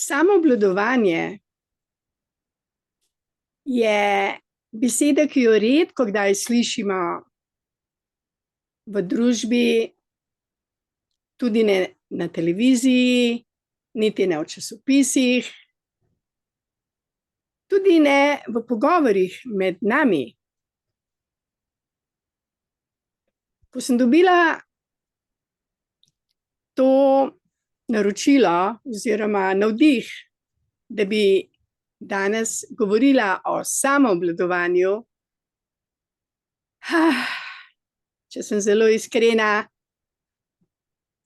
Samoobvladovanje je beseda, ki jo redko kdaj slišimo v družbi, tudi ne na televiziji, niti ne v časopisih, tudi ne v pogovorih med nami. Ko sem dobila to naročilo oziroma navdih, da bi danes govorila o samoobvladovanju, če sem zelo iskrena,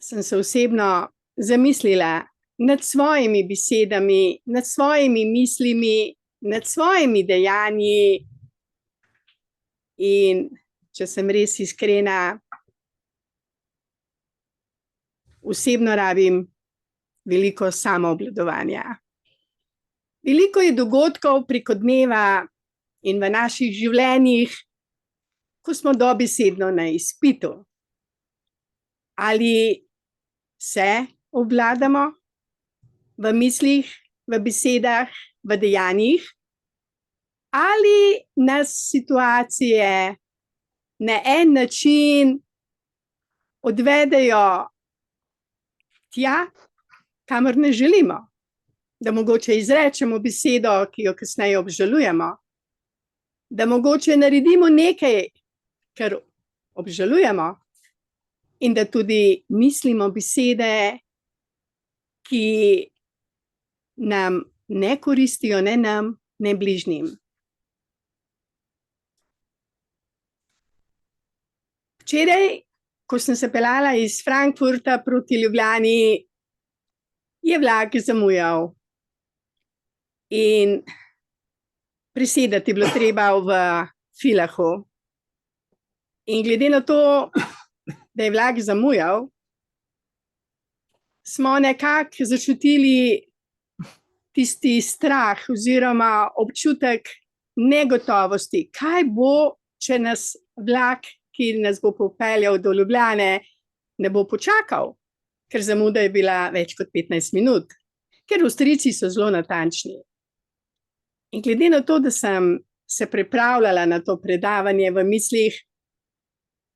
sem se osebno zamislila nad svojimi besedami, nad svojimi mislimi, nad svojimi dejanji. In če sem res iskrena, osebno rabim veliko samoobvladovanja. Veliko je dogodkov preko dneva in v naših življenjih, ko smo dobesedno na izpitu. Ali se obvladamo v mislih, v besedah, v dejanjih, ali nas situacije na en način odvedejo tja, kamor ne želimo, da mogoče izrečemo besedo, ki jo kasneje obžalujemo, da mogoče naredimo nekaj, kar obžalujemo, in da tudi mislimo besede, ki nam ne koristijo, ne nam, ne bližnjim. Včeraj, ko sem se peljala iz Frankfurta proti Ljubljani, je vlak zamujal. In prisedati je bilo treba v Villachu. In glede na to, da je vlak zamujal, smo nekako začutili tisti strah oziroma občutek negotovosti. Kaj bo, če nas vlak, ki nas bo popeljal do Ljubljane, ne bo počakal? Ker zamuda je bila več kot 15 minut. Ker Avstrijci so zelo natančni. In glede na to, da sem se pripravljala na to predavanje v mislih,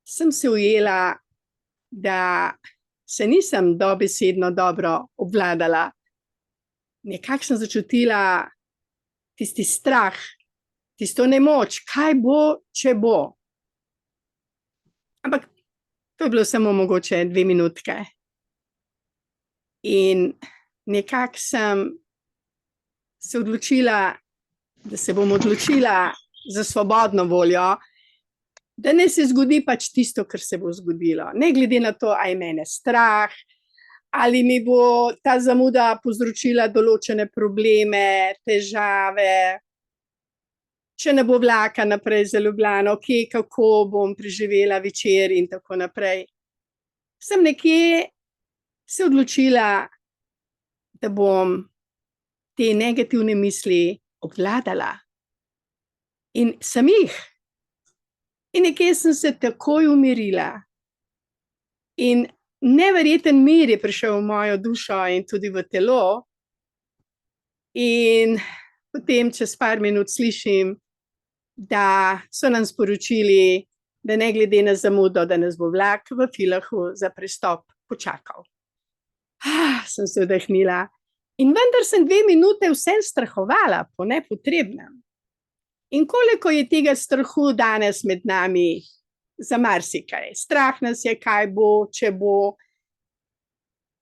sem se ujela, da se nisem dobesedno dobro obvladala. Nekako sem začutila tisti strah, tisto nemoč, kaj bo, če bo. Ampak to je bilo samo mogoče 2 minutke. In nekako sem se odločila, da se bom odločila za svobodno voljo, da ne se zgodi pač tisto, kar se bo zgodilo. Ne glede na to, a je mene strah, ali mi bo ta zamuda povzročila določene probleme, težave, če ne bo vlaka naprej za Ljubljano, kako bom preživela večer in tako naprej. Sem nekje se odločila, da bom te negativne misli obvladala. In sem jih. In nekje sem se takoj umirila. In neverjeten mir je prišel v mojo dušo in tudi v telo. In potem čez par minut slišim, da so nam sporočili, da ne glede na zamudo, da nas bo vlak v Villachu za prestop počakal. Sem se vdahnila. In vendar sem 2 minute vsem strahovala po nepotrebnem. In koliko je tega strahu danes med nami za marsikaj. Strah nas je, kaj bo, če bo.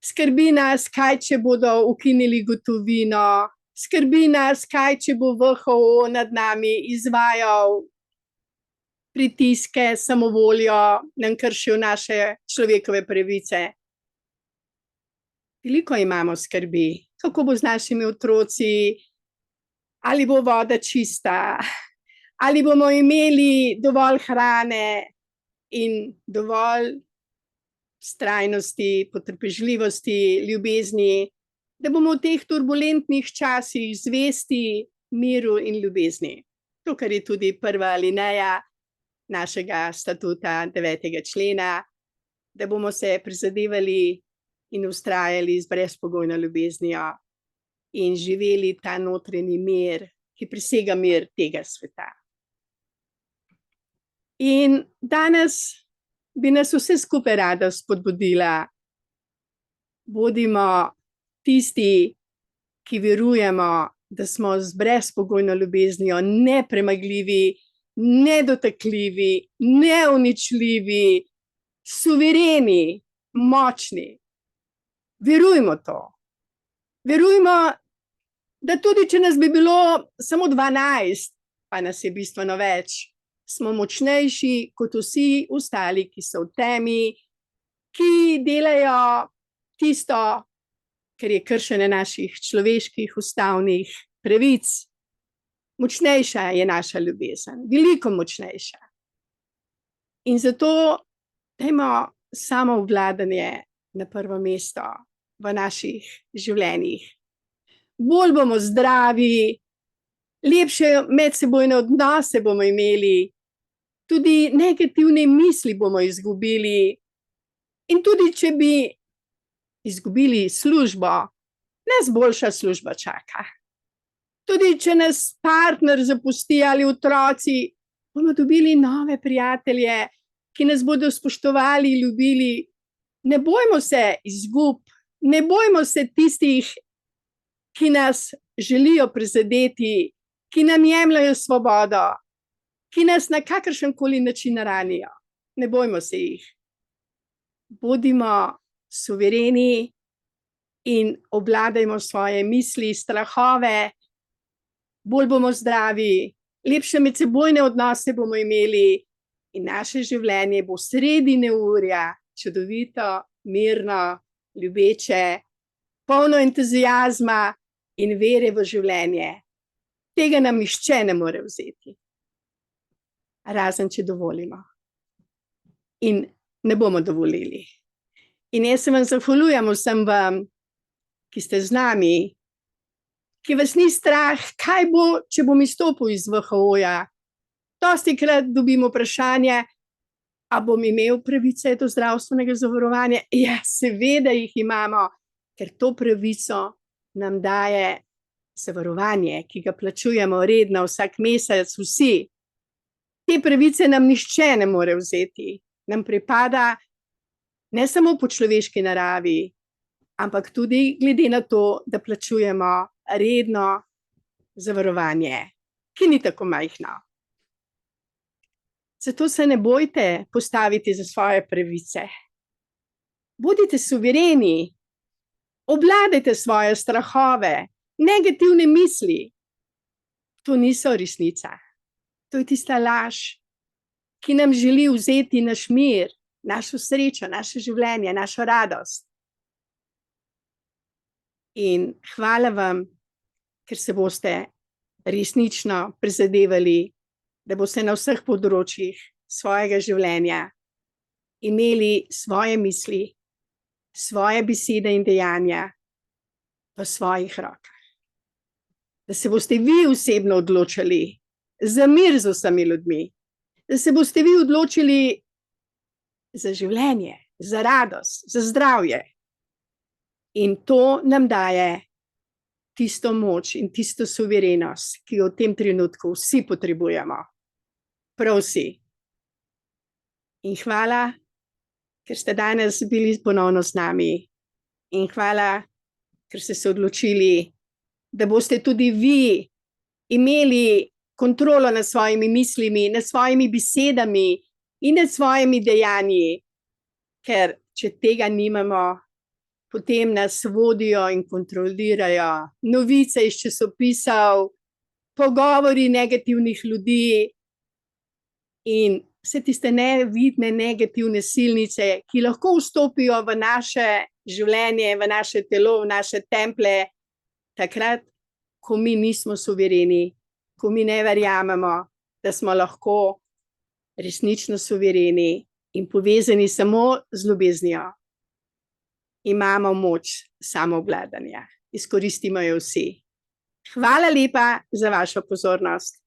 Skrbi nas, kaj če bodo ukinili gotovino. Skrbi nas, kaj če bo WHO nad nami izvajal pritiske, samovoljo, nam kršil naše človekove pravice. Veliko imamo skrbi, kako bo z našimi otroci, ali bo voda čista, ali bomo imeli dovolj hrane in dovolj vztrajnosti, potrpežljivosti, ljubezni, da bomo v teh turbulentnih časih zvesti miru in ljubezni. To, kar je tudi prva alineja našega statuta 9. člena, da bomo se prizadevali in vztrajali z brezpogojno ljubeznijo in živeli ta notranji mir, ki presega mir tega sveta. In danes bi nas vse skupaj rada spodbudila, bodimo tisti, ki verujemo, da smo z brezpogojno ljubeznijo nepremagljivi, nedotakljivi, neuničljivi, suvereni, močni. Verujmo to. Verujmo, da tudi če nas bi bilo samo 12, pa nas je bistveno več, smo močnejši kot vsi ostali, ki so v temi, ki delajo tisto, kar je kršenje naših človeških ustavnih pravic. Močnejša je naša ljubezen, veliko močnejša. In zato dajmo samoobvladanje na prvo mesto v naših življenjih. Bolj bomo zdravi, lepše medsebojne odnose bomo imeli, tudi negativne misli bomo izgubili. In tudi, če bi izgubili službo, nas boljša služba čaka. Tudi, če nas partner zapusti ali otroci, bomo dobili nove prijatelje, ki nas bodo spoštovali, ljubili. Ne bojmo se izgub, ne bojmo se tistih, ki nas želijo prizadeti, ki nam jemljajo svobodo, ki nas na kakršenkoli način ranijo. Ne bojmo se jih. Bodimo suvereni in obvladajmo svoje misli, strahove, bolj bomo zdravi, lepše medsebojne odnose bomo imeli in naše življenje bo sredi neurja čudovito, mirno, ljubeče, polno entuziazma in vere v življenje. Tega nam nihče ne more vzeti. Razen, če dovolimo. In ne bomo dovolili. In jaz se vam zahvaljujem vsem vam, ki ste z nami, ki vas ni strah, kaj bo, če bom izstopil iz VHO-ja. Dostikrat dobim vprašanje, a bom imel pravice do zdravstvenega zavarovanja? Ja, seveda jih imamo, ker to pravico nam daje zavarovanje, ki ga plačujemo redno vsak mesec vsi. Te pravice nam nihče ne more vzeti. Nam pripada ne samo po človeški naravi, ampak tudi glede na to, da plačujemo redno zavarovanje, ki ni tako majhno. Zato se ne bojte postaviti za svoje pravice. Bodite suvereni, obvladajte svoje strahove, negativne misli. To niso resnica. To je tista laž, ki nam želi vzeti naš mir, našo srečo, naše življenje, našo radost. In hvala vam, ker se boste resnično prizadevali, da boste na vseh področjih svojega življenja imeli svoje misli, svoje besede in dejanja v svojih rokah. Da se boste vi osebno odločili za mir z vsemi ljudmi, da se boste vi odločili za življenje, za radost, za zdravje. In to nam daje tisto moč in tisto suverenost, ki jo v tem trenutku vsi potrebujemo. Prav vsi. In hvala, ker ste danes bili ponovno z nami. In hvala, ker ste se odločili, da boste tudi vi imeli kontrolo nad svojimi mislimi, nad svojimi besedami in nad svojimi dejanji. Ker če tega nimamo, potem nas vodijo in kontrolirajo novice iz časopisov, pogovori negativnih ljudi in vse tiste nevidne negativne silnice, ki lahko vstopijo v naše življenje, v naše telo, v naše templje, takrat, ko mi nismo suvereni, ko mi ne verjamemo, da smo lahko resnično suvereni in povezani samo z ljubeznijo. Imamo moč samoobvladanja. Izkoristimo jo vsi. Hvala lepa za vašo pozornost.